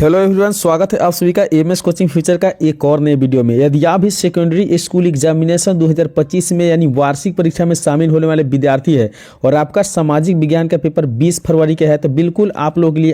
Hello everyone, स्वागत है आप सभी का एमएस कोचिंग फ्यूचर का एक और नए वीडियो में। यदि आप भी सेकेंडरी स्कूल एग्जामिनेशन 2025 में यानी वार्षिक परीक्षा में शामिल होने वाले विद्यार्थी है और आपका सामाजिक विज्ञान का पेपर 20 फरवरी के है, तो बिल्कुल आप लोगों के लिए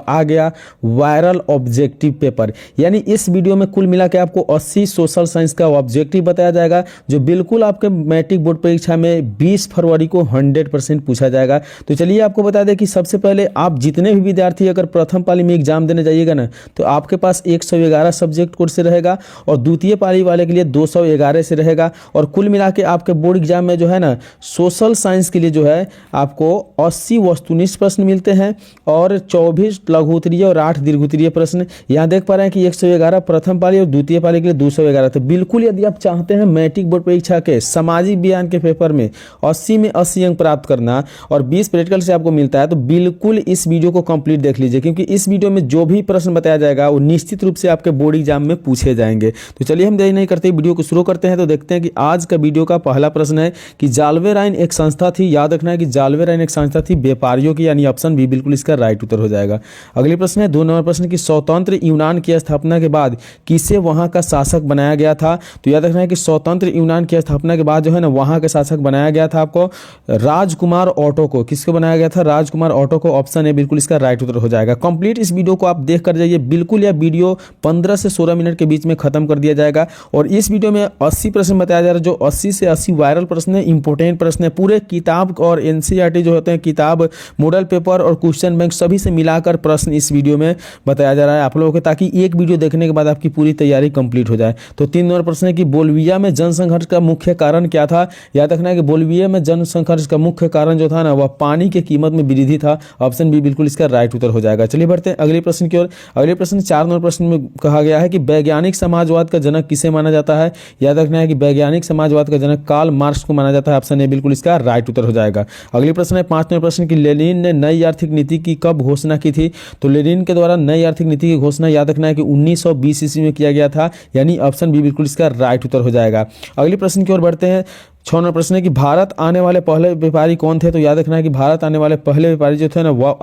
आ गया वायरल ऑब्जेक्टिव पेपर। यानी इस वीडियो में कुल मिला के आपको 80 सोशल साइंस का ऑब्जेक्टिव बताया जाएगा, जो बिल्कुल आपके मैट्रिक बोर्ड परीक्षा में 20 फरवरी को 100% पूछा जाएगा। तो चलिए आपको बता दें कि सबसे पहले आप जितने भी विद्यार्थी अगर प्रथम पाली में एग्जाम देने जाइएगा ना, तो आपके पास 111 सब्जेक्ट कोड से रहेगा और द्वितीय पाली वाले के लिए 211 से रहेगा। और कुल मिला के आपके बोर्ड एग्जाम में जो है ना, सोशल साइंस के लिए जो है आपको 80 वस्तुनिष्ठ प्रश्न मिलते हैं और 24 लघु उत्तरीय और 8 दीर्घ उत्तरीय प्रश्न। यहाँ देख पा रहे हैं कि 111 प्रथम पाली और द्वितीय पाली के लिए 211। तो बिल्कुल यदि आप चाहते हैं मैट्रिक बोर्ड परीक्षा के सामाजिक विज्ञान के पेपर में 80 में 80 अंक प्राप्त करना और 20 प्रैक्टिकल से आपको मिलता है, तो बिल्कुल इस वीडियो को कंप्लीट देख लीजिए, क्योंकि इस वीडियो में जो भी प्रश्न बताया जाएगा वो निश्चित रूप से आपके बोर्ड एग्जाम में पूछे जाएंगे। तो चलिए हम देरी नहीं करते वीडियो को शुरू करते हैं। तो देखते हैं कि आज का वीडियो का पहला प्रश्न है कि जालवेराइन एक संस्था थी। याद रखना है कि जालवेराइन एक संस्था थी व्यापारियों की, यानी ऑप्शन बी बिल्कुल इसका राइट उत्तर हो जाएगा। अगले प्रश्न है 2 नंबर प्रश्न की स्वतंत्र यूनान की स्थापना के बाद किसे वहां का शासक बनाया गया था। तो याद रखना है कि स्वतंत्र यूनान की स्थापना के बाद जो है ना, वहां का शासक बनाया गया था आपको राजकुमार ऑटो को। किसको बनाया गया था? राजकुमार ऑटो को। ऑप्शन ए बिल्कुल इसका राइट उत्तर हो जाएगा। कंप्लीट इस वीडियो को आप देख कर जाइए, बिल्कुल यह वीडियो 15 से 16 मिनट के बीच में खत्म कर दिया जाएगा। और इस वीडियो में 80 प्रश्न बताया जा रहा है, जो 80 से 80 वायरल प्रश्न है, इंपोर्टेंट प्रश्न है। पूरे किताब और एनसीईआरटी जो होते हैं, किताब, मॉडल पेपर और क्वेश्चन बैंक सभी से मिलाकर प्रश्न इस वीडियो में बताया जा रहा है आप लोगों को, ताकि एक वीडियो देखने के बाद आपकी पूरी तैयारी कंप्लीट हो जाए। तो 3 नंबर प्रश्न है कि बोल्विया में जनसंघर्ष का मुख्य कारण क्या था। याद रखना है कि बोल्विया में जनसंघर्ष का मुख्य कारण जो था ना, वह पानी की कीमत में वृद्धि था। ऑप्शन बी बिल्कुल इसका राइट उत्तर हो जाएगा। चलिए बढ़ते हैं अगले प्रश्न की ओर। अगले प्रश्न 4 नंबर प्रश्न में कहा गया है कि वैज्ञानिक समाजवाद का जनक किसे माना जाता है। याद रखना है कि वैज्ञानिक समाजवाद का जनक कार्ल मार्क्स को माना जाता है। ऑप्शन ए बिल्कुल इसका राइट उत्तर हो जाएगा। अगले प्रश्न है 5 नंबर प्रश्न की लेनिन ने नई आर्थिक नीति की कब घोषणा की थी। तो लेनिन के द्वारा नई आर्थिक नीति की घोषणा याद रखना है कि 1920 ईस्वी में किया गया था, यानी ऑप्शन बी बिल्कुल इसका राइट उत्तर हो जाएगा। अगले प्रश्न की ओर बढ़ते हैं। 6 नंबर प्रश्न है कि भारत आने वाले पहले व्यापारी कौन थे। तो याद रखना है कि भारत आने वाले पहले व्यापारी जो थे ना, वो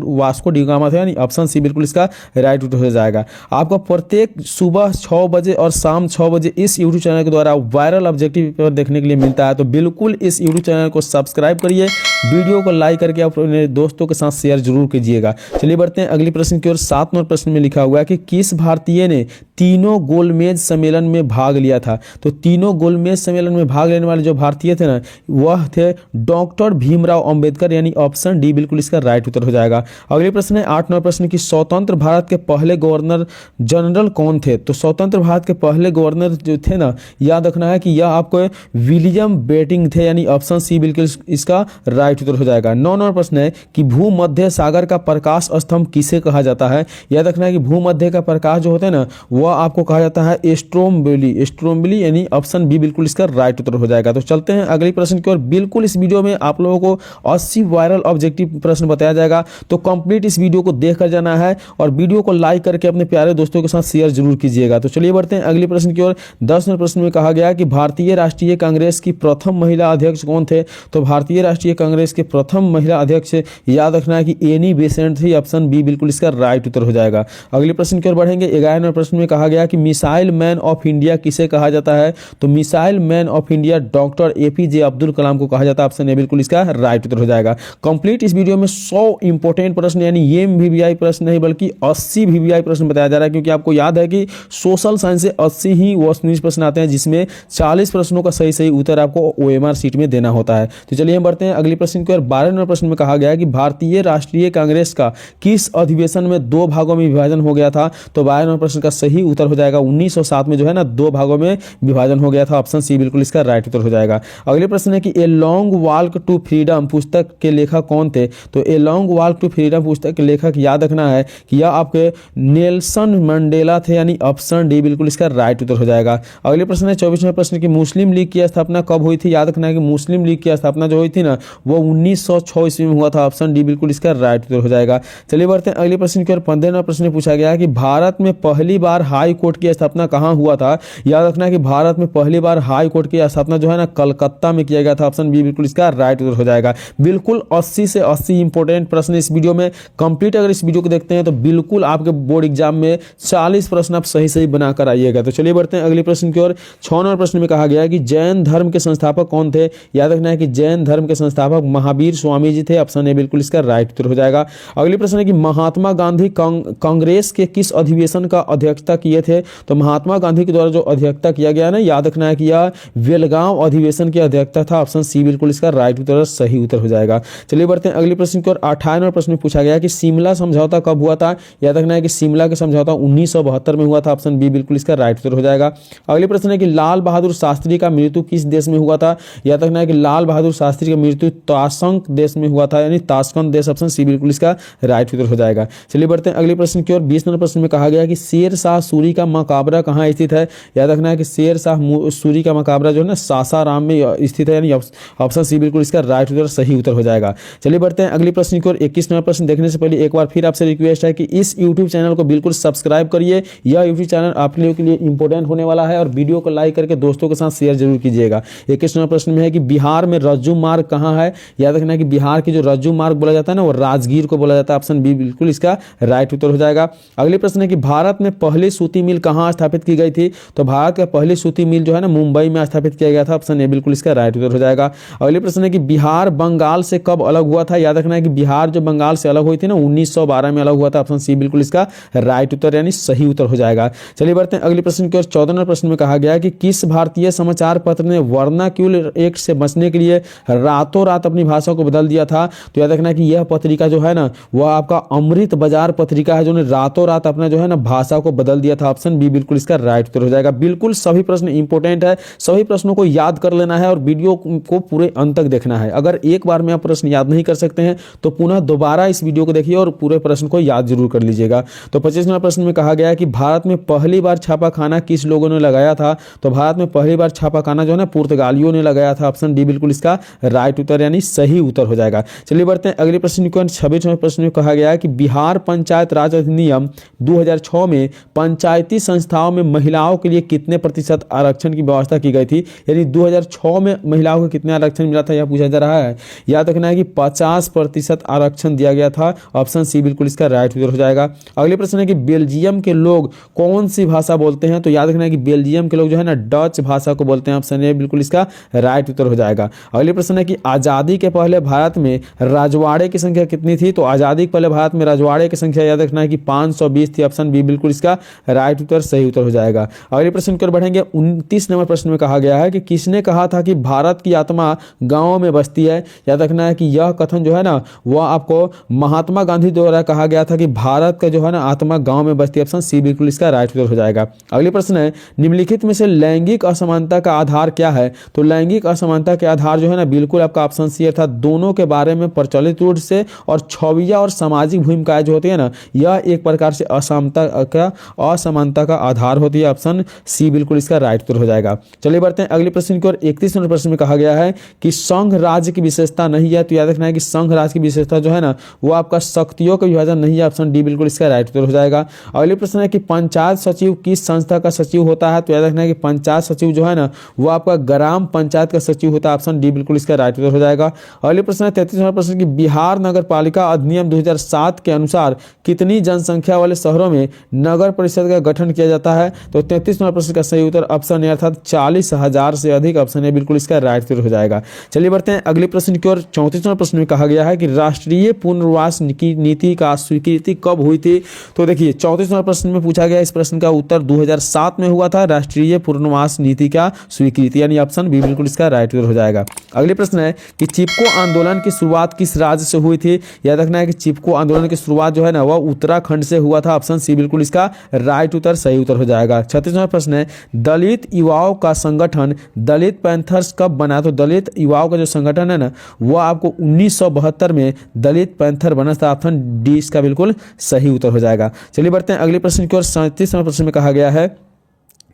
वास्को डिगामा थे, यानी ऑप्शन सी बिल्कुल इसका राइट उत्तर हो जाएगा। आपको प्रत्येक सुबह 6 बजे और शाम 6 बजे इस यूट्यूब चैनल के द्वारा वायरल ऑब्जेक्टिव पेपर देखने के लिए मिलता है। तो बिल्कुल इस यूट्यूब चैनल को सब्सक्राइब करिए, वीडियो को लाइक करके अपने दोस्तों के साथ शेयर जरूर कीजिएगा। चलिए बढ़ते हैं अगले प्रश्न की ओर। 7 नंबर प्रश्न में लिखा हुआ है कि किस भारतीय ने तीनों गोलमेज सम्मेलन में भाग लिया था। तो तीनों गोलमेज सम्मेलन में भाग लेने वाले जो भारतीय थे ना, वह थे डॉक्टर भीमराव अंबेडकर, यानी ऑप्शन डी बिल्कुल इसका राइट उत्तर हो जाएगा। अगले प्रश्न है 8 नंबर प्रश्न की स्वतंत्र भारत के पहले गवर्नर जनरल कौन थे। तो स्वतंत्र भारत के पहले गवर्नर जो थे ना, याद रखना है कि यह आपको विलियम बेटिंग थे, यानी ऑप्शन सी बिल्कुल इसका राइट उत्तर हो जाएगा। 9 नंबर प्रश्न है कि भूमध्य सागर का प्रकाश स्तंभ किसे कहा जाता है। याद रखना है कि भूमध्य का प्रकाश जो होता है ना, वह आपको कहा जाता है स्ट्रोम्बोली, यानी ऑप्शन बी बिल्कुल इसका राइट उत्तर हो जाएगा। तो चलते हैं अगले प्रश्न की ओर। बिल्कुल इस वीडियो में आप लोगों को 80 वायरल ऑब्जेक्टिव प्रश्न बताया जाएगा, तो कंप्लीट इस वीडियो को देख कर जाना है और वीडियो को लाइक करके अपने प्यारे दोस्तों के साथ शेयर जरूर कीजिएगा। तो चलिए बढ़ते हैं अगले प्रश्न की ओर। 10 नंबर प्रश्न में कहा गया कि भारतीय राष्ट्रीय कांग्रेस की प्रथम महिला अध्यक्ष कौन थे। तो भारतीय राष्ट्रीय कांग्रेस के प्रथम महिला अध्यक्ष याद रखना है कि एनी बेसेंट थी। ऑप्शन बी बिल्कुल इसका राइट उत्तर हो जाएगा। अगले प्रश्न की ओर बढ़ेंगे। 11 नंबर प्रश्न में कहा गया कि मिसाइल मैन ऑफ इंडिया किसे कहा जाता है। तो missile man of India doctor APJ Abdul Kalam को कहा जाता है। ऑप्शन ए बिल्कुल इसका राइट उत्तर हो जाएगा। कंप्लीट इस वीडियो में 100 इंपोर्टेंट प्रश्न, यानी ये वीवीआई प्रश्न नहीं बल्कि 80 वीवीआई प्रश्न बताया जा रहा है, क्योंकि आपको याद है कि सोशल साइंस से 80 ही वस्तुनिष्ठ प्रश्न आते हैं, जिसमें 40 प्रश्नों का सही उत्तर आपको ओएमआर शीट में देना होता है। तो चलिए हम बढ़ते हैं अगले प्रश्न की ओर। 12 नंबर प्रश्न में कहा गया है कि भारतीय राष्ट्रीय कांग्रेस का किस अधिवेशन में 2 भागों में विभाजन हो गया था। तो 12 नंबर प्रश्न का सही उत्तर हो जाएगा 1907 में जो है ना, 2 भागों में विभाजन हो गया था। ऑप्शन सी बिल्कुल इसका राइट उत्तर हो जाएगा। अगले प्रश्न है कि a long walk to freedom पुस्तक के लेखक कौन थे। तो a long walk to freedom पुस्तक के लेखक याद रखना है कि यह आपके नेल्सन मंडेला थे, यानी ऑप्शन डी बिल्कुल इसका राइट उत्तर हो जाएगा। अगले प्रश्न है 24वें प्रश्न की मुस्लिम लीग की स्थापना कब हुई थी। याद रखना है कि मुस्लिम लीग की स्थापना जो हुई थी ना, वो 1906 ईस्वी में हुआ था। ऑप्शन डी बिल्कुल इसका राइट उत्तर हो जाएगा। चलिए बढ़ते हैं अगले प्रश्न की ओर। 15वां प्रश्न पूछा गया है कि भारत में पहली बार हाई कोर्ट की स्थापना कहाँ हुआ था। याद रखना है कि भारत में पहली बार हाई कोर्ट की स्थापना जो है ना कलकत्ता में किया गया था। ऑप्शन बी बिल्कुल इसका राइट उत्तर हो जाएगा। बिल्कुल 80 से 80 इंपॉर्टेंट प्रश्न इस वीडियो में कंप्लीट। अगर इस वीडियो को देखते हैं तो बिल्कुल आपके बोर्ड एग्जाम में 40 प्रश्न आप सही सही बनाकर आइएगा। तो चलिए बढ़ते हैं अगले प्रश्न की ओर। 6वां प्रश्न में कहा गया है कि जैन धर्म के संस्थापक कौन थे। याद रखना है कि जैन धर्म के संस्थापक महावीर स्वामी जी थे। ऑप्शन ए बिल्कुल इसका राइट उत्तर हो जाएगा। अगले प्रश्न है कि महात्मा गांधी कांग्रेस के किस अधिवेशन का अध्यक्षता किए थे। तो महात्मा गांधी के द्वारा जो अध्यक्षता किया गया ना, याद रखना है कि यह बेलगांव अधिवेशन की अध्यक्षता था। ऑप्शन सी बिल्कुल इसका राइट उत्तर सही उत्तर हो जाएगा। चलिए बढ़ते हैं अगले प्रश्न की ओर। 58वां प्रश्न में पूछा गया कि शिमला समझौता कब हुआ था। याद रखना है कि शिमला का समझौता 1972 में हुआ था। ऑप्शन बी बिल्कुल इसका राइट उत्तर हो जाएगा। अगले प्रश्न है कि लाल बहादुर शास्त्री का मृत्यु किस देश में हुआ था। याद रखना है कि लाल बहादुर शास्त्री का मृत्यु ताशकंद देश में हुआ था, यानी ताशकंद देश। ऑप्शन सी बिल्कुल इसका राइट उत्तर हो जाएगा। चलिए बढ़ते हैं अगले प्रश्न की ओर। 20वें प्रश्न में कहा गया कि शेर शाह सूरी का मकबरा कहाँ स्थित है। याद रखना है कि शेर शाह सूरी का मकबरा जो है ना सासाराम में स्थित है, यानी ऑप्शन सी बिल्कुल इसका राइट उत्तर सही उत्तर हो जाएगा। चलिए बढ़ते हैं अगले प्रश्न की ओर। 21वां प्रश्न देखने से पहले एक बार फिर आपसे रिक्वेस्ट है कि इस यूट्यूब चैनल को बिल्कुल सब्सक्राइब करिए। यह यूट्यूब चैनल आपके लिए इंपॉर्टेंट होने वाला है और वीडियो को लाइक करके दोस्तों के साथ शेयर जरूर कीजिएगा। 21वां प्रश्न में है कि बिहार में रज्जू मार्ग कहाँ है। याद रखना है कि बिहार की जो रज्जू मार्ग बोला जाता है ना, वो राजगीर को बोला जाता है। ऑप्शन बी बिल्कुल इसका राइट उत्तर हो जाएगा। अगले प्रश्न है कि भारत में पहली सूती मिल कहाँ स्थापित की गई थी। तो भारत का पहली सूती मिल जो है ना मुंबई में स्थापित किया गया था। ऑप्शन ए बिल्कुल इसका राइट उत्तर हो जाएगा। अगले प्रश्न है कि बिहार बंगाल से कब अलग हुआ था। याद रखना है कि बिहार जो बंगाल से अलग हुई थी ना 1912 में अलग हुआ था। ऑप्शन सी बिल्कुल इसका राइट उत्तर यानी सही उत्तर हो जाएगा। चलिए बढ़ते हैं अगले प्रश्न की ओर। 14वें प्रश्न में कहा गया है कि किस भारतीय समाचार पत्र ने वर्नाक्यूल एक्ट से बचने के लिए रातों रात अपनी भाषा को बदल दिया था। तो याद रखना है कि यह पत्रिका जो है ना वह आपका अमृत बाजार पत्रिका है, जो ने रातों रात अपना जो है ना भाषा को बदल दिया था। ऑप्शन बी बिल्कुल इसका राइट उत्तर हो जाएगा। बिल्कुल सभी प्रश्न इंपॉर्टेंट है, सभी प्रश्नों को याद कर लेना है और वीडियो को पूरे अंत तक देखना है। अगर एक बार में आप प्रश्न याद नहीं कर सकते हैं तो पुनः दोबारा इस वीडियो को देखिए और पूरे प्रश्न को याद जरूर कर लीजिएगा। तो 25वें प्रश्न में कहा गया है कि भारत में पहली बार छापाखाना किस लोगों ने लगाया था। तो भारत में पहली बार छापाखाना जो है ना पुर्तगालियों ने लगाया था। ऑप्शन डी बिल्कुल इसका राइट उत्तर यानी सही उत्तर हो जाएगा। चलिए बढ़ते हैं अगले प्रश्न को। 26वें प्रश्न में कहा गया है कि बिहार पंचायत राज अधिनियम 2006 में पंचायती संस्थाओं में महिलाओं के लिए कितने प्रतिशत आरक्षण की व्यवस्था की गई थी। यानी 2006 में महिलाओं को कितना आरक्षण मिला था यह पूछा जा रहा है। याद रखना है कि 50% आरक्षण दिया गया था। ऑप्शन सी बिल्कुल इसका राइट उत्तर हो जाएगा। अगले प्रश्न है कि बेल्जियम के लोग कौन सी भाषा बोलते हैं। तो याद रखना है कि बेल्जियम के लोग जो है ना डच भाषा को बोलते हैं। ऑप्शन ए बिल्कुल इसका राइट उत्तर हो जाएगा। अगले प्रश्न है कि आज़ादी के पहले भारत में रजवाड़े की संख्या कितनी थी। तो आज़ादी के पहले भारत में रजवाड़े की संख्या याद रखना है कि 520 थी। ऑप्शन बी बिल्कुल इसका राइट उत्तर सही उत्तर हो जाएगा। अगले प्रश्न की ओर बढ़ेंगे। 29 नंबर प्रश्न में कहा गया है कि किसने कहा था कि भारत की आत्मा गाँव में बसती है। याद रखना है कि यह कथन जो है ना वह आपको महात्मा गांधी द्वारा कहा गया था कि भारत का जो है ना आत्मा गाँव में बसती है। ऑप्शन सी बिल्कुल इसका राइट उत्तर हो जाएगा। अगले प्रश्न है निम्नलिखित में से लैंगिक असमानता का आधार क्या है। तो लैंगिक असमानता के आधार जो है ना बिल्कुल आपका ऑप्शन सी अर्थात दोनों के बारे में प्रचलित रूप से और छवियां और सामाजिक भूमिकाएं जो होती है ना यह एक प्रकार से असमानता का आधार होती है। ऑप्शन सी बिल्कुल इसका राइट उत्तर हो जाएगा। चलिए बढ़ते हैं अगले प्रश्न की ओर। 31वें प्रश्न में कहा गया है कि संघ राज्य की विशेषता नहीं है। तो याद रखना है कि संघ राज्य की विशेषता जो है ना वो आपका शक्तियों का विभाजन नहीं है। ऑप्शन डी बिल्कुल इसका राइट उत्तर हो जाएगा। अगले प्रश्न है कि पंचायत सचिव किस संस्था का सचिव होता है। तो याद रखना है कि पंचायत सचिव जो है ना वो आपका ग्राम पंचायत का सचिव होता है। ऑप्शन डी बिल्कुल इसका राइट उत्तर हो जाएगा। अगले प्रश्न है 33वां प्रश्न कि बिहार नगर पालिका अधिनियम 2007 के अनुसार कितनी जनसंख्या वाले शहरों में नगर परिषद का गठन किया जाता है। तो 33वां प्रश्न का सही उत्तर ऑप्शन ए अर्थात 40,000 से अधिक। ऑप्शन ए बिल्कुल इसका राइट उत्तर हो जाएगा। चलिए बढ़ते हैं अगले प्रश्न की ओर। 34वां प्रश्न में कहा गया है कि राष्ट्रीय पुनर्वास की नीति का स्वीकृति कब हुई थी। तो देखिए 34वां प्रश्न में पूछा गया, इस प्रश्न का उत्तर 2007 में हुआ था राष्ट्रीय पुनर्वास नीति का स्वीकृति, यानी ऑप्शन बी बिल्कुल इसका राइट उत्तर हो जाएगा। अगले प्रश्न है कि चिपको आंदोलन की शुरुआत किस राज्य से हुई थी। याद रखना है कि चिपको आंदोलन की शुरुआत जो है ना वह उत्तराखंड से हुआ था। ऑप्शन सी बिल्कुल इसका राइट उत्तर सही उत्तर हो जाएगा। 36वां प्रश्न है दलित युवाओं का संगठन दलित पैंथर्स कब बना। तो दलित युवाओं का जो संगठन है ना वह आपको 1972 में दलित पैंथर बना था। ऑप्शन डी इसका बिल्कुल सही उत्तर हो जाएगा। चलिए बढ़ते हैं अगले प्रश्न की ओर। 37वां प्रश्न में कहा गया है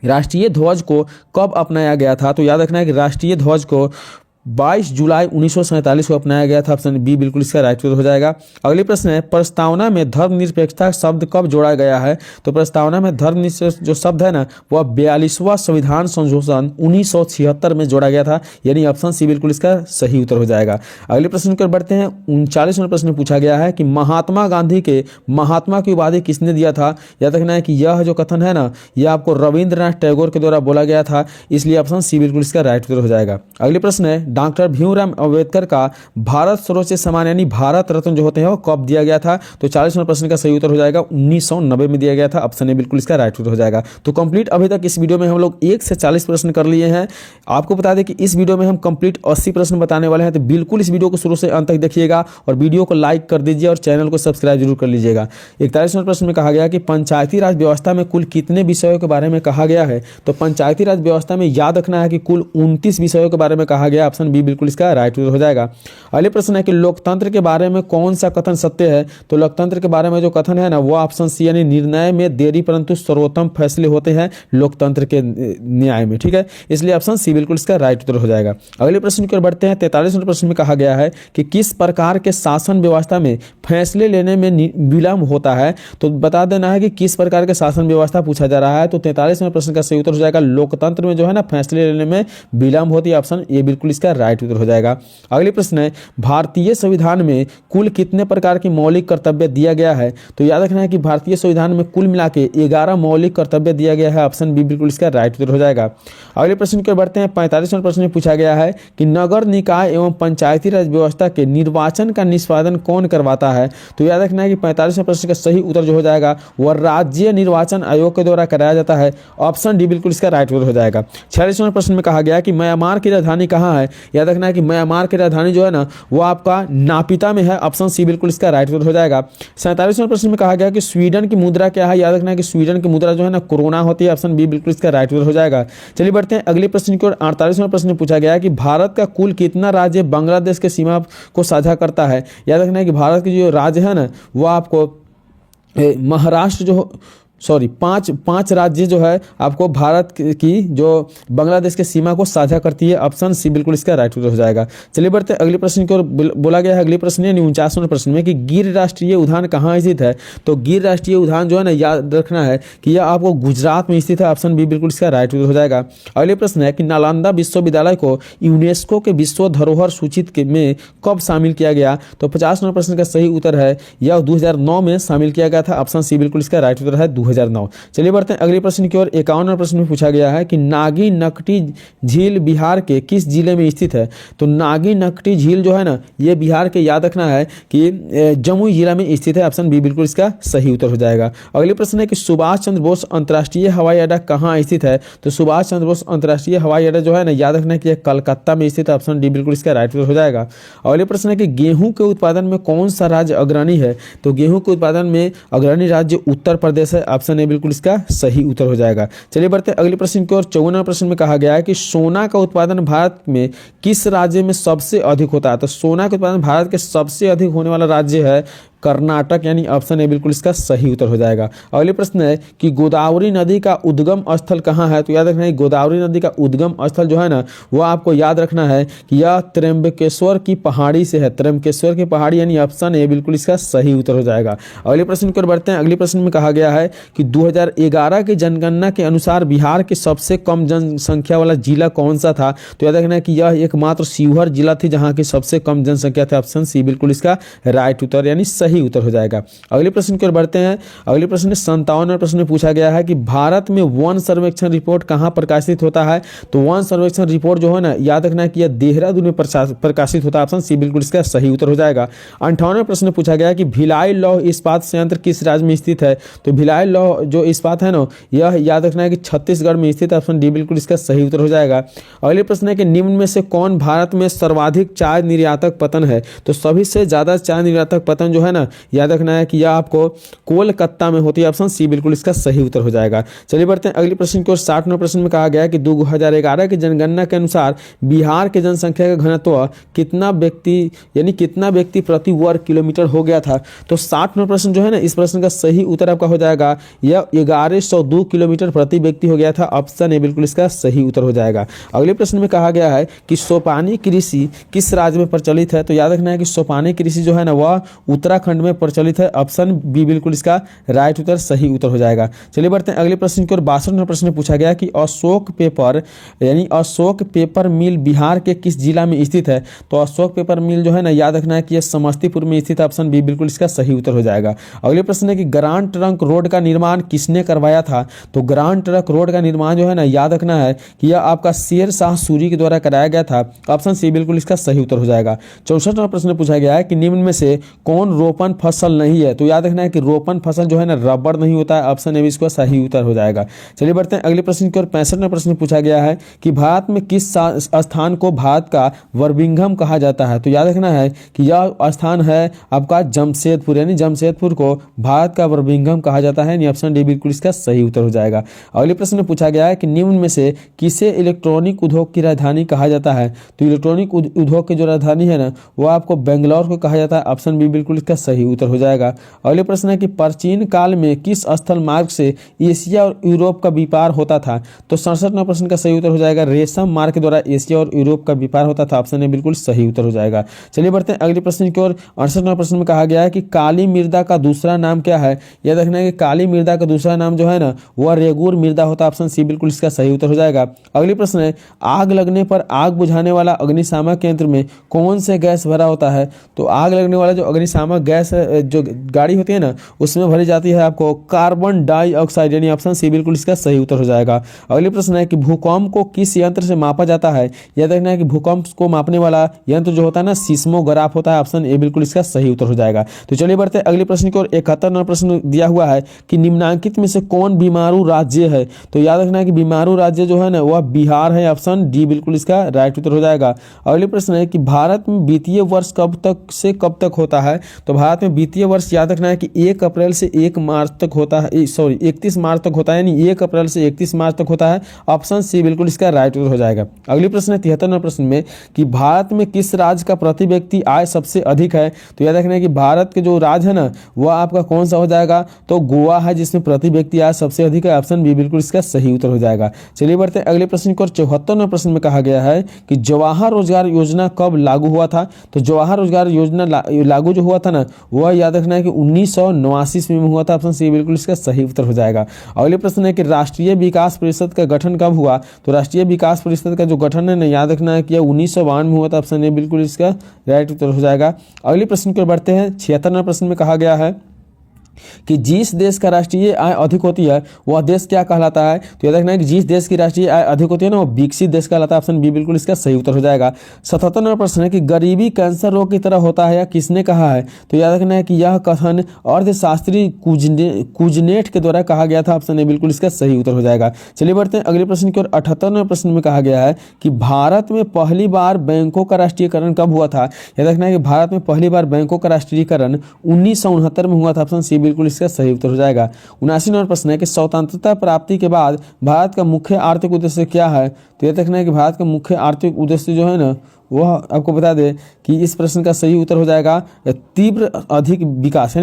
राष्ट्रीय ध्वज को कब अपनाया गया था। तो याद रखना है कि राष्ट्रीय ध्वज को 22 जुलाई 1947 को अपनाया गया था। ऑप्शन बी बिल्कुल इसका राइट उत्तर हो जाएगा। अगली प्रश्न है, प्रस्तावना में धर्मनिरपेक्षता शब्द कब जोड़ा गया है? तो प्रस्तावना में धर्मनिरपेक्ष जो शब्द है ना, वह 42वां संविधान संशोधन 1976 में जोड़ा गया था, यानी ऑप्शन सी बिल्कुल इसका सही उत्तर हो जाएगा। अगले प्रश्न की ओर बढ़ते हैं। 39वां प्रश्न पूछा गया है कि महात्मा गांधी के महात्मा की उपाधि किसने दिया था? याद रखना है कि यह जो कथन है ना, यह आपको रविंद्रनाथ टैगोर के द्वारा बोला गया था, इसलिए ऑप्शन सी बिल्कुल इसका राइट उत्तर हो जाएगा। अगले प्रश्न है, डॉक्टर भीमराव अंबेडकर का भारत सर्वोच्च सम्मान यानी भारत रत्न जो होते हैं वो कब दिया गया था? तो 40वां प्रश्न का सही उत्तर हो जाएगा 1990 में दिया गया था। ऑप्शन ए बिल्कुल इसका राइट उत्तर हो जाएगा। तो कंप्लीट अभी तक इस वीडियो में हम लोग 1 से 40 प्रश्न कर लिए हैं। आपको बता दें कि इस वीडियो में हम कंप्लीट 80 प्रश्न बताने वाले हैं, तो बिल्कुल इस वीडियो को शुरू से अंत तक देखिएगा और वीडियो को लाइक कर दीजिए और चैनल को सब्सक्राइब जरूर कर लीजिएगा। 41वां प्रश्न में कहा गया कि पंचायती राज व्यवस्था में कुल कितने विषयों के बारे में कहा गया है? तो पंचायती राज व्यवस्था में याद रखना है कि कुल 29 विषयों के बारे में कहा गया। ऑप्शन बी बिल्कुल इसका राइट उत्तर हो जाएगा। अगले प्रश्न है कि लोकतंत्र के बारे में कौन सा कथन सत्य है? तो लोकतंत्र के बारे में जो कथन है ना, वो ऑप्शन सी यानी निर्णय में देरी परंतु सर्वोत्तम फैसले होते हैं लोकतंत्र के न्याय में, ठीक है, इसलिए ऑप्शन सी बिल्कुल इसका राइट उत्तर हो जाएगा। अगले प्रश्न की ओर बढ़ते हैं। 43वें प्रश्न में कहा गया है कि किस प्रकार के शासन व्यवस्था में फैसले लेने में विलंब होता है? तो बता देना है कि किस प्रकार के शासन व्यवस्था पूछा जा रहा है। तो 43वें प्रश्न का सही उत्तर हो जाएगा लोकतंत्र में जो है ना फैसले लेने में विलंब होती है। ऑप्शन ए बिल्कुल इसका राइट उत्तर हो जाएगा। अगले प्रश्न है, भारतीय संविधान में कुल कितने प्रकार के मौलिक कर्तव्य दिया गया है? तो याद रखना है कि भारतीय संविधान में कुल मिला के 11 मौलिक कर्तव्य दिया गया है। ऑप्शन बी बिल्कुल इसका राइट उत्तर हो जाएगा। अगले प्रश्न की ओर बढ़ते हैं। 45वें प्रश्न में पूछा गया है कि नगर निकाय एवं पंचायती राज व्यवस्था के निर्वाचन का निष्पादन कौन करवाता है? तो याद रखना है कि 45वें प्रश्न का सही उत्तर जो हो जाएगा वह राज्य निर्वाचन आयोग के द्वारा कराया जाता है। ऑप्शन डी बिल्कुल इसका राइट उत्तर हो जाएगा। 46वें प्रश्न में कहा गया कि म्यांमार की राजधानी कहाँ है? याद रखना है कि म्यांमार की राजधानी जो है ना वो आपका नापिता में है। ऑप्शन सी बिल्कुल इसका राइट उत्तर हो जाएगा। 47वें प्रश्न में कहा गया कि स्वीडन की मुद्रा क्या है? याद रखना है कि स्वीडन की मुद्रा जो है ना कोरोना होती है। ऑप्शन बी बिल्कुल इसका राइट उत्तर हो जाएगा। चलिए बढ़ते हैं अगले प्रश्न की ओर। 48वां प्रश्न पूछा गया है कि भारत का कुल कितना राज्य बांग्लादेश के सीमा को साझा करता है? याद रखना है कि भारत के जो राज्य है ना वो आपको महाराष्ट्र जो पांच राज्य जो है आपको भारत की जो बांग्लादेश के सीमा को साझा करती है। ऑप्शन सी बिल्कुल इसका राइट उत्तर हो जाएगा। चलिए बढ़ते हैं अगले प्रश्न की ओर। बोला गया है अगले प्रश्न है 49वें प्रश्न में कि गिर राष्ट्रीय उद्यान कहाँ स्थित है? तो गिर राष्ट्रीय उद्यान जो है ना याद रखना है कि यह आपको गुजरात में स्थित है। ऑप्शन बी बिल्कुल इसका राइट उत्तर हो जाएगा। अगले प्रश्न है कि नालंदा विश्वविद्यालय को यूनेस्को के विश्व धरोहर सूची में कब शामिल किया गया? तो 50वें प्रश्न का सही उत्तर है यह 2009 में शामिल किया गया था। ऑप्शन सी बिल्कुल इसका राइट उत्तर है 2009। चलिए बढ़ते हैं अगले प्रश्न की ओर। 51वें प्रश्न में पूछा गया है कि नागी नकटी झील बिहार के किस जिले में स्थित है? तो नागी नकटी झील जो है ना ये बिहार के याद रखना है कि जमुई जिला में स्थित है। ऑप्शन बी बिल्कुल इसका सही उत्तर हो जाएगा। अगले प्रश्न है कि सुभाष चंद्र बोस अंतर्राष्ट्रीय हवाई अड्डा कहाँ स्थित है? तो सुभाष चंद्र बोस अंतर्राष्ट्रीय हवाई अड्डा जो है ना याद रखना है कि कलकत्ता में स्थित है। ऑप्शन डी बिल्कुल इसका राइट उत्तर हो जाएगा। अगले प्रश्न है कि गेहूं के उत्पादन में कौन सा राज्य अग्रणी है? तो गेहूं के उत्पादन में अग्रणी राज्य उत्तर प्रदेश है। ऑप्शन ए बिल्कुल इसका सही उत्तर हो जाएगा। चलिए बढ़ते हैं अगले प्रश्न की ओर। 54वें प्रश्न में कहा गया है कि सोना का उत्पादन भारत में किस राज्य में सबसे अधिक होता है? तो सोना का उत्पादन भारत के सबसे अधिक होने वाला राज्य है कर्नाटक, यानी ऑप्शन ए बिल्कुल इसका सही उत्तर हो जाएगा। अगले प्रश्न है कि गोदावरी नदी का उद्गम स्थल कहाँ है? तो याद रखना है गोदावरी नदी का उद्गम स्थल जो है ना वो आपको याद रखना है कि यह त्र्यंबकेश्वर की पहाड़ी से है। त्र्यंबकेश्वर की पहाड़ी यानी ऑप्शन ए बिल्कुल इसका सही उत्तर हो जाएगा। अगले प्रश्न की ओर बढ़ते हैं। अगले प्रश्न में कहा गया है कि 2011 की जनगणना के अनुसार बिहार के सबसे कम जनसंख्या वाला जिला कौन सा था? तो याद रखना है कि यह एकमात्र शिवहर जिला थी जहाँ की सबसे कम जनसंख्या थी। ऑप्शन सी बिल्कुल इसका राइट उत्तर यानी सही उत्तर हो जाएगा। अगले प्रश्न की ओर बढ़ते हैं। अगले प्रश्न में 57वें प्रश्न में पूछा गया है कि भारत में वन सर्वेक्षण रिपोर्ट कहाँ प्रकाशित होता है? तो वन सर्वेक्षण रिपोर्ट जो है ना याद रखना है कि यह देहरादून में प्रकाशित होता है। ऑप्शन सी बिल्कुल इसका सही उत्तर हो जाएगा। 58वें प्रश्न में पूछा गया है कि भिलाई लौह इस्पात संयंत्र किस राज्य में स्थित है? तो भिलाई लौह जो इस्पात है ना यह याद रखना है कि छत्तीसगढ़ में स्थित है। ऑप्शन डी बिल्कुल इसका सही उत्तर हो जाएगा। अगले प्रश्न है कि निम्न में से कौन भारत में सर्वाधिक चाय निर्यातक पतन है? तो सभी से ज्यादा चाय निर्यातक पतन जो है ना ना, याद रखना है कि यह आपको कोलकाता में होती है। ऑप्शन सी बिल्कुल इसका सही उत्तर हो जाएगा। चलिए बढ़ते हैं अगले प्रश्न की ओर। 60 नंबर प्रश्न में कहा गया है कि 2011 की जनगणना के अनुसार बिहार के जनसंख्या का घनत्व कितना व्यक्ति प्रति वर्ग किलोमीटर हो गया था। तो 60 नंबर प्रश्न जो है ना, इस प्रश्न का सही उत्तर आपका हो जाएगा यह 1102 किलोमीटर प्रति व्यक्ति हो गया था। ऑप्शन ए बिल्कुल इसका सही उत्तर हो जाएगा। अगले प्रश्न में कहा गया है कि सोपानी कृषि किस राज्य में प्रचलित है। तो याद रखना है कि सोपानी कृषि जो है ना, वह उत्तराखंड में प्रचलित है। ऑप्शन बी बिल्कुल इसका राइट उत्तर सही उत्तर हो जाएगा। चलिए बढ़ते हैं अगले प्रश्न की ओर। 62 नंबर प्रश्न में पूछा गया कि अशोक पेपर मिल बिहार के किस जिला में स्थित है। तो अशोक पेपर मिल जो है ना, याद रखना है कि यह समस्तीपुर में स्थित है। ऑप्शन बी बिल्कुल इसका सही उत्तर हो जाएगा। अगले प्रश्न है कि ग्रांड ट्रंक रोड का निर्माण किसने करवाया था। तो ग्रांड ट्रंक रोड का निर्माण जो है ना, याद रखना है कि यह आपका शेर शाह सूरी के द्वारा कराया गया था। ऑप्शन सी बिल्कुल इसका सही उत्तर हो जाएगा। 64 नंबर प्रश्न पूछा गया है कि निम्न में से कौन रोपण फसल नहीं है। तो याद रखना है कि रोपण फसल जो है ना, रबड़ नहीं होता है। ऑप्शन ए इसका सही उत्तर हो जाएगा। चलिए बढ़ते हैं अगले प्रश्न की ओर। 65 नंबर प्रश्न पूछा गया है कि भारत में किस स्थान को भारत का बर्मिंघम कहा जाता है। तो याद रखना है कि यह स्थान है आपका जमशेदपुर, यानी जमशेदपुर को भारत का बर्मिंघम कहा जाता है। ऑप्शन डी बिल्कुल इसका सही उत्तर हो जाएगा। अगले प्रश्न में पूछा गया है कि निम्न में से किसे इलेक्ट्रॉनिक उद्योग की राजधानी कहा जाता है। तो इलेक्ट्रॉनिक उद्योग की जो राजधानी है ना, वो आपको बेंगलोर को कहा जाता है। ऑप्शन बी बिल्कुल इसका सही उत्तर हो जाएगा। अगले प्रश्न है कि प्राचीन काल में किस स्थल मार्ग से एशिया और यूरोप का व्यापार होता था। तो 67 नंबर प्रश्न का सही उत्तर हो जाएगा रेशम मार्ग के द्वारा एशिया और यूरोप का व्यापार होता था। ऑप्शन ए बिल्कुल सही उत्तर हो जाएगा। चलिए बढ़ते हैं अगले प्रश्न की ओर। 68 नंबर प्रश्न में कहा गया है कि काली मृदा का दूसरा नाम क्या है। यह देखना है कि काली मृदा का दूसरा नाम जो है ना, वह रेगुर मृदा होता है। ऑप्शन सी बिल्कुल इसका सही उत्तर हो जाएगा। अगले प्रश्न है आग लगने पर आग बुझाने वाला अग्निशामक यंत्र में कौन से गैस भरा होता है। तो आग लगने वाला जो अग्निशामक गैस जो गाड़ी होती है ना, उसमें भरी जाती है आपको कार्बन डाइऑक्साइड, यानी ऑप्शन सी बिल्कुल इसका सही उत्तर हो जाएगा। अगले प्रश्न है कि भूकंप को किस यंत्र से मापा जाता है। यह देखना है कि भूकंप को मापने वाला यंत्र जो होता है ना, सीस्मोग्राफ होता है। ऑप्शन ए बिल्कुल इसका सही उत्तर हो जाएगा। तो चलिए बढ़ते हैं अगले प्रश्न की ओर। 71 नंबर प्रश्न दिया हुआ है कि निम्नलिखित में से कौन बीमारू राज्य है। तो याद रखना है कि बीमारू राज्य जो है ना, वह बिहार है। ऑप्शन डी बिल्कुल इसका राइट उत्तर हो जाएगा। अगले प्रश्न है कि भारत में वित्तीय वर्ष कब तक से कब तक होता है। तो भारत में वित्तीय वर्ष याद रखना है कि 1 अप्रैल से 1 मार्च तक होता है, सॉरी 31 मार्च तक होता है, यानी 1 अप्रैल से 31 मार्च तक होता है। ऑप्शन सी बिल्कुल इसका राइट उत्तर हो जाएगा। अगले प्रश्न है 73 नंबर प्रश्न में कि भारत में किस राज्य का प्रति व्यक्ति आय सबसे अधिक है। तो याद रखना है कि भारत के जो राज्य है ना, वह आपका कौन सा हो जाएगा। तो गोवा है, जिसमें प्रति व्यक्ति आय सबसे अधिक है। ऑप्शन बी बिल्कुल इसका सही उत्तर हो जाएगा। चलिए बढ़ते हैं अगले प्रश्न को। 74 नंबर प्रश्न में कहा गया है कि जवाहर रोजगार योजना कब लागू हुआ था। तो जवाहर रोजगार योजना लागू जो हुआ था ना, वह याद रखना है कि 1989 ईस्वी में हुआ था। ऑप्शन सी बिल्कुल इसका सही उत्तर हो जाएगा। अगले प्रश्न है कि राष्ट्रीय विकास परिषद का गठन कब हुआ। तो राष्ट्रीय विकास परिषद का जो गठन है ना, याद रखना है कि 1952 में हुआ था। ऑप्शन ए बिल्कुल इसका राइट उत्तर हो जाएगा। अगले प्रश्न की ओर बढ़ते हैं। 76 नंबर प्रश्न में कहा गया है कि जिस देश का राष्ट्रीय आय अधिक होती है वह देश क्या कहलाता है। तो याद रखना है कि जिस देश की राष्ट्रीय आय अधिक होती है ना, वो विकसित देश कहलाता है। ऑप्शन बी बिल्कुल इसका सही उत्तर हो जाएगा। 77 नंबर प्रश्न है कि गरीबी कैंसर रोग की तरह होता है या किसने कहा है। तो याद रखना है कि यह कथन अर्थशास्त्री कुजनेट के द्वारा कहा गया था। ऑप्शन ए बिल्कुल इसका सही उत्तर हो जाएगा। चलिए बढ़ते हैं अगले प्रश्न की ओर। 78 नंबर प्रश्न में कहा गया है कि भारत में पहली बार बैंकों का राष्ट्रीयकरण कब हुआ था। याद रखना है कि भारत में पहली बार बैंकों का राष्ट्रीयकरण 1969 में हुआ था। ऑप्शन सी बिल्कुल इसका सही उत्तर हो जाएगा। 79 नंबर प्रश्न है कि स्वतंत्रता प्राप्ति के बाद भारत का मुख्य आर्थिक उद्देश्य क्या है। तो यह देखना है कि भारत का मुख्य आर्थिक उद्देश्य जो है ना, वह आपको बता दें कि इस प्रश्न का सही उत्तर हो जाएगा तीव्र आर्थिक विकास।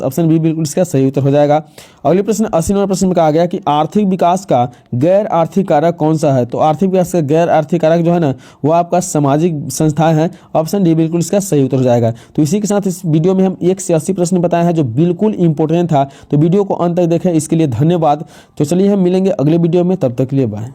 ऑप्शन बी बिल्कुल इसका सही उत्तर हो जाएगा। अगले प्रश्न 80 नंबर प्रश्न में कहा गया कि आर्थिक विकास का गैर आर्थिक कारक कौन सा है। तो आर्थिक विकास का गैर आर्थिक कारक जो है ना, वो आपका सामाजिक संस्थाएं हैं। ऑप्शन डी बिल्कुल इसका सही उत्तर हो जाएगा। तो इसी के साथ इस वीडियो में हम 1 से 80 प्रश्न बताए हैं जो बिल्कुल इंपॉर्टेंट था। तो वीडियो को अंत तक देखें, इसके लिए धन्यवाद। तो चलिए हम मिलेंगे अगले वीडियो में, तब तक के लिए बाय।